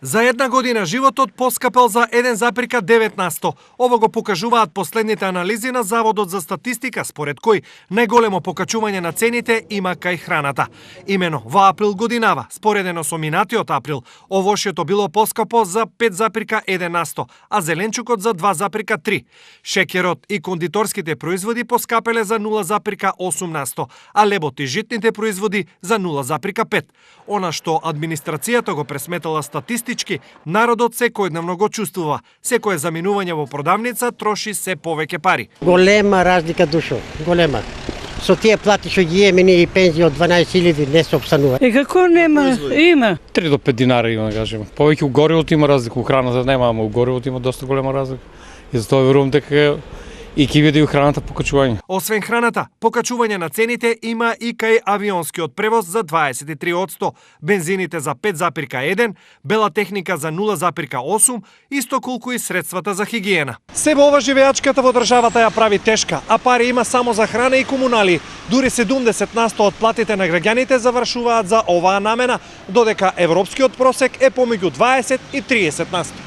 За една година животот поскапел за 1,9%. Ово го покажуваат последните анализи на Заводот за статистика, според кој најголемо покачување на цените има кај храната. Имено во април годинава, споредено со минатиот април, овошјето било поскапо за 5,1%, а зеленчукот за 2,3%. Шеќерот и кондиторските производи поскапеле за 0,8%, а лебот и житните производи за 0,5%. Она што администрацијата го пресметала статистички, народот секојдневно го чувствува. Секое заминување во продавница троши се повеќе пари. Голема разлика, Душо, голема. Со тие плати што ги имаме ние и пензија од 12.000 не се обстанува. Како нема? Има. 3 до 5 динари има, да кажеме. Повеќе у горивото има разлика, у храната нема, ама у горивото има доста голема разлика. И затоа верувам дека и ќе биде и храната покачување. Освен храната, покачување на цените има и кај авионскиот превоз за 23%, бензините за 5,1%, бела техника за 0,8%, исто колку и средствата за хигиена. Себе ова живеачката во државата ја прави тешка, а пари има само за храна и комунали. Дури 70% од платите на граѓаните завршуваат за оваа намена, додека европскиот просек е помеѓу 20 и 30%.